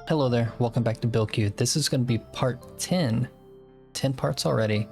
Hello there, welcome back to buildqueue. This is going to be part 10 parts already,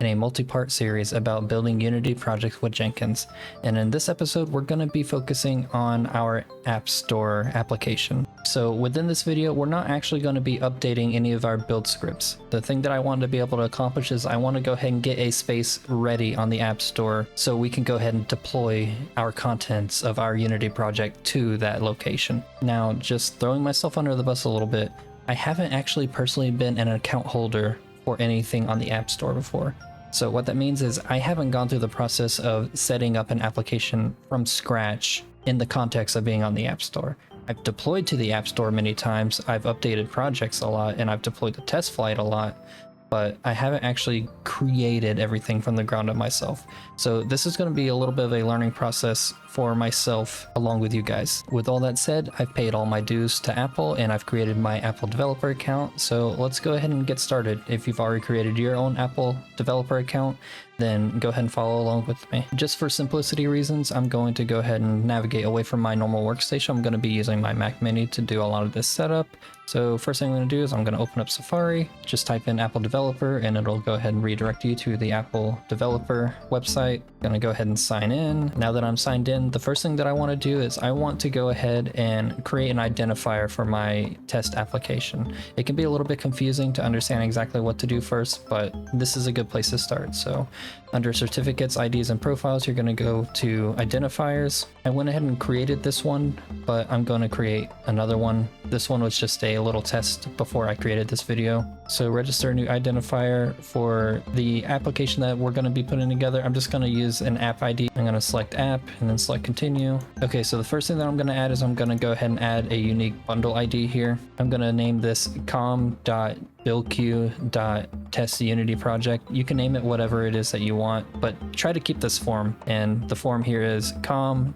in a multi-part series about building Unity projects with Jenkins. And in this episode, we're going to be focusing on our App Store application. So within this video, we're not actually going to be updating any of our build scripts. The thing that I want to be able to accomplish is I want to go ahead and get a space ready on the App Store so we can go ahead and deploy our contents of our Unity project to that location. Now, just throwing myself under the bus a little bit, I haven't actually personally been an account holder for anything on the App Store before. So what that means is I haven't gone through the process of setting up an application from scratch in the context of being on the App Store. I've deployed to the App Store many times, I've updated projects a lot, and I've deployed the test flight a lot, but I haven't actually created everything from the ground up myself. So this is going to be a little bit of a learning process for myself along with you guys. With all that said, I've paid all my dues to Apple and I've created my Apple developer account. So let's go ahead and get started. If you've already created your own Apple developer account, then go ahead and follow along with me. Just for simplicity reasons, I'm going to go ahead and navigate away from my normal workstation. I'm going to be using my Mac Mini to do a lot of this setup. So first thing I'm going to do is I'm going to open up Safari, just type in Apple Developer, and it'll go ahead and redirect you to the Apple Developer website. I'm going to go ahead and sign in. Now that I'm signed in, the first thing that I want to do is I want to go ahead and create an identifier for my test application. It can be a little bit confusing to understand exactly what to do first, but this is a good place to start. So under certificates, IDs, and profiles, you're going to go to identifiers. I went ahead and created this one, but I'm going to create another one. This one was just a little test before I created this video. So register a new identifier for the application that we're going to be putting together. I'm just going to use an app ID. I'm going to select app and then select continue. Okay, so the first thing that I'm going to add is I'm going to go ahead and add a unique bundle ID here. I'm going to name this com.buildqueue.testUnity project. You can name it whatever it is that you want, but try to keep this form. And the form here is com.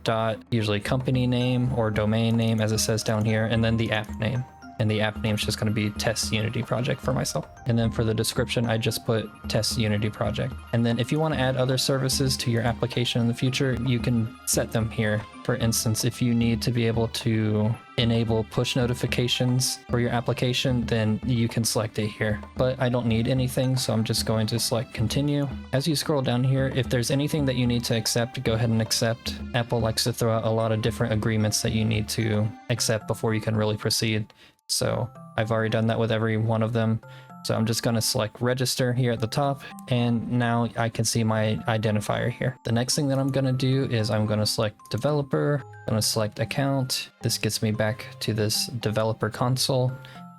Usually company name or domain name, as it says down here, and then the app name. And the app name is just going to be Test Unity Project for myself. And then for the description, I just put Test Unity Project. And then if you want to add other services to your application in the future, you can set them here. For instance, if you need to be able to enable push notifications for your application, then you can select it here. But I don't need anything, so I'm just going to select continue. As you scroll down here, if there's anything that you need to accept, go ahead and accept. Apple likes to throw out a lot of different agreements that you need to accept before you can really proceed. So I've already done that with every one of them. So I'm just going to select register here at the top, and now I can see my identifier here. The next thing that I'm going to do is I'm going to select developer, I'm going to select account. This gets me back to this developer console.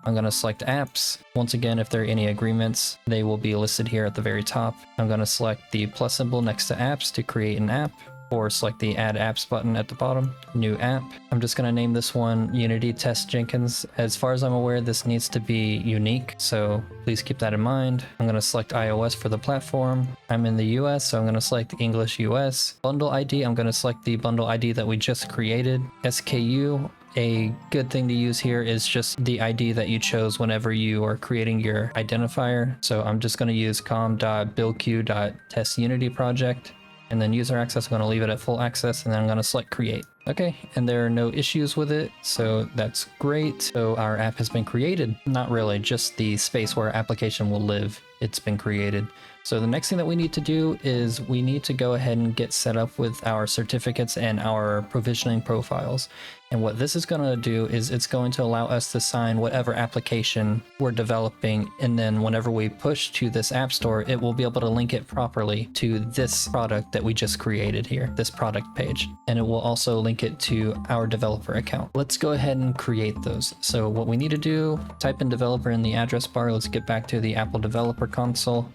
I'm going to select apps. Once again, if there are any agreements, they will be listed here at the very top. I'm going to select the plus symbol next to apps to create an app, or select the add apps button at the bottom, new app. I'm just going to name this one Unity Test Jenkins. As far as I'm aware, this needs to be unique, so please keep that in mind. I'm going to select iOS for the platform. I'm in the US, so I'm going to select English US. Bundle ID, I'm going to select the bundle ID that we just created. SKU, a good thing to use here is just the ID that you chose whenever you are creating your identifier. So I'm just going to use com.buildqueue.testUnity project. And then user access, I'm going to leave it at full access, and then I'm going to select create. Okay, and there are no issues with it, so that's great. So our app has been created. Not really, just the space where our application will live. It's been created. So the next thing that we need to do is we need to go ahead and get set up with our certificates and our provisioning profiles. And what this is going to do is it's going to allow us to sign whatever application we're developing. And then whenever we push to this app store, it will be able to link it properly to this product that we just created here, this product page. And it will also link it to our developer account. Let's go ahead and create those. So what we need to do, type in developer in the address bar. Let's get back to the Apple developer console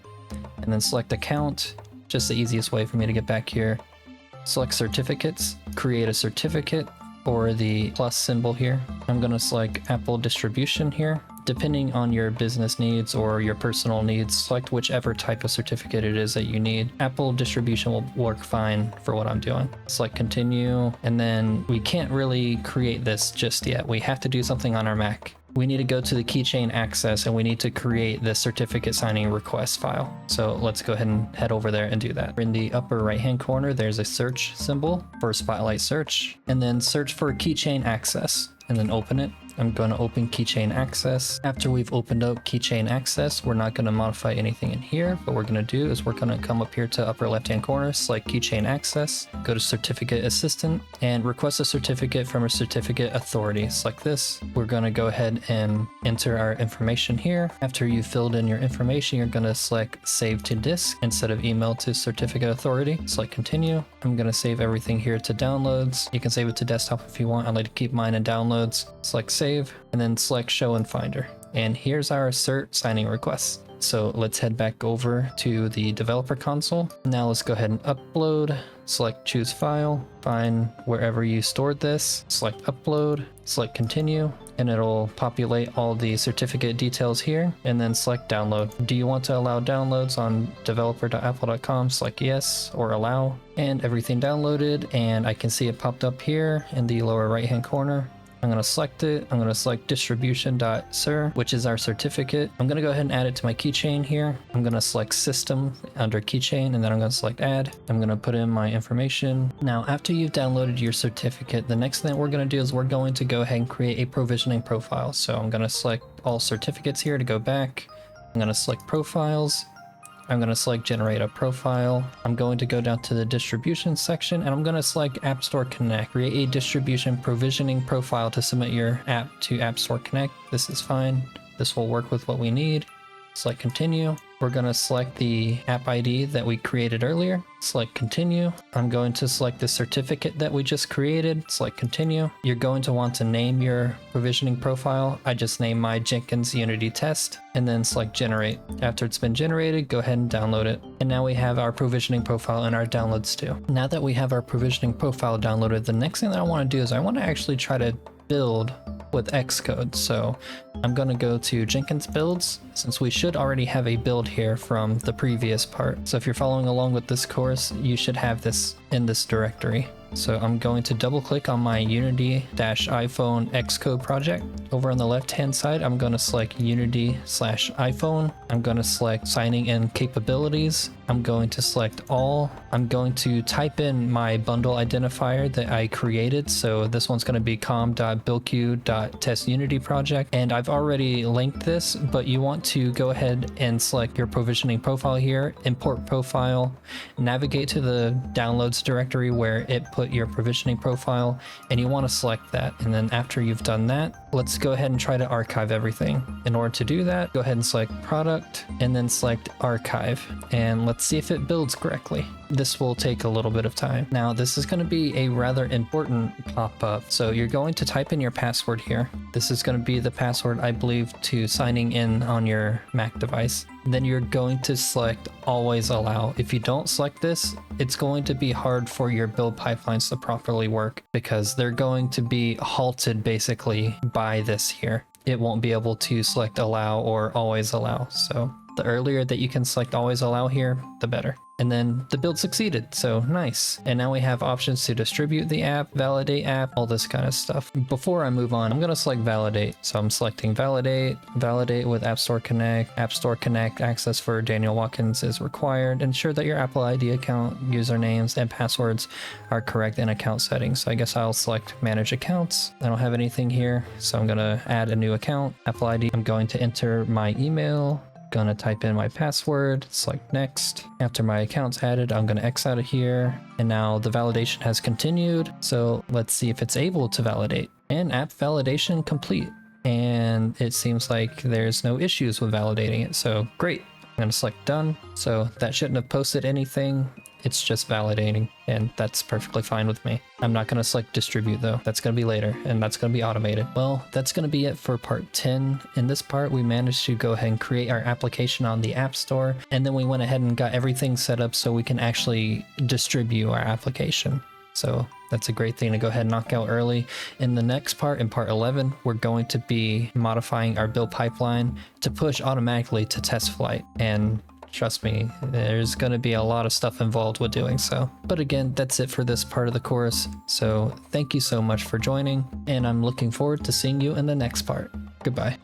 and then select account. Just the easiest way for me to get back here. Select certificates, create a certificate, or the plus symbol here. I'm going to select Apple distribution here. Depending on your business needs or your personal needs, select whichever type of certificate it is that you need. Apple distribution will work fine for what I'm doing. Select continue, and then we can't really create this just yet. We have to do something on our Mac. We need to go to the keychain access and we need to create the certificate signing request file. So let's go ahead and head over there and do that. In the upper right hand corner, there's a search symbol for Spotlight search, and then search for keychain access. and then open it. I'm going to open keychain access. After we've opened up keychain access, we're not going to modify anything in here. What we're going to do is we're going to come up here to upper left hand corner, select keychain access, go to certificate assistant, and request a certificate from a certificate authority. Select this. We're going to go ahead and enter our information here. After you filled in your information, you're going to select save to disk instead of email to certificate authority. Select continue. I'm going to save everything here to downloads. You can save it to desktop if you want. I like to keep mine in downloads. Select save and then select show in Finder. And here's our cert signing request. So let's head back over to the developer console. Now let's go ahead and upload. Select choose file, find wherever you stored this, select upload, select continue, and it'll populate all the certificate details here, and then select download. Do you want to allow downloads on developer.apple.com? Select yes or allow, and everything downloaded, and I can see it popped up here in the lower right hand corner. I'm going to select it. I'm going to select distribution.sir, which is our certificate. I'm going to go ahead and add it to my keychain here. I'm going to select system under keychain, and then I'm going to select add. I'm going to put in my information. Now, after you've downloaded your certificate, the next thing that we're going to do is we're going to go ahead and create a provisioning profile. So I'm going to select all certificates here to go back. I'm going to select profiles. I'm going to select generate a profile. I'm going to go down to the distribution section and I'm going to select App Store Connect. Create a distribution provisioning profile to submit your app to App Store Connect. This is fine. This will work with what we need. Select continue. We're going to select the app ID that we created earlier. Select continue. I'm going to select the certificate that we just created. Select continue. You're going to want to name your provisioning profile. I just named my Jenkins Unity test and then select generate. After it's been generated, go ahead and download it. And now we have our provisioning profile in our downloads too. Now that we have our provisioning profile downloaded, the next thing that I want to do is I want to actually try to build with xcode. So I'm going to go to Jenkins builds, since we should already have a build here from the previous part. So if you're following along with this course, you should have this in this directory. So I'm going to double click on my Unity-iPhone xcode project. Over on the left hand side, I'm going to select Unity/iPhone. I'm going to select signing in capabilities. I'm going to select all. I'm going to type in my bundle identifier that I created. So this one's going to be com.buildqueue.testUnity project. And I've already linked this, but you want to go ahead and select your provisioning profile here, import profile, navigate to the downloads directory where it put your provisioning profile, and you want to select that. And then after you've done that, let's go ahead and try to archive everything. In order to do that, go ahead and select product and then select archive, and let's see if it builds correctly. This will take a little bit of time. Now this is going to be a rather important pop-up. So you're going to type in your password here. This is going to be the password, I believe, to signing in on your Mac device. Then you're going to select always allow. If you don't select this, it's going to be hard for your build pipelines to properly work because they're going to be halted basically by this here. It won't be able to select allow or always allow. So the earlier that you can select always allow here, the better. And then the build succeeded, so nice. And now we have options to distribute the app, validate app, all this kind of stuff. Before I move on, I'm going to select validate. So I'm selecting validate with App Store Connect. App Store Connect access for Daniel Watkins is required. Ensure that your Apple ID account, usernames, and passwords are correct in account settings. So I guess I'll select manage accounts. I don't have anything here, so I'm going to add a new account. Apple ID, I'm going to enter my email. Gonna type in my password, select next. After my account's added, I'm gonna X out of here. And now the validation has continued. So let's see if it's able to validate. And app validation complete. And it seems like there's no issues with validating it. So great. I'm gonna select done. So that shouldn't have posted anything. It's just validating, and that's perfectly fine with me. I'm not going to select distribute though. That's going to be later, and that's going to be automated. Well, that's going to be it for part 10. In this part, we managed to go ahead and create our application on the App Store, and then we went ahead and got everything set up so we can actually distribute our application. So that's a great thing to go ahead and knock out early. In the next part, in part 11, we're going to be modifying our build pipeline to push automatically to test flight. And trust me, there's going to be a lot of stuff involved with doing so. But again, that's it for this part of the course. So thank you so much for joining, and I'm looking forward to seeing you in the next part. Goodbye.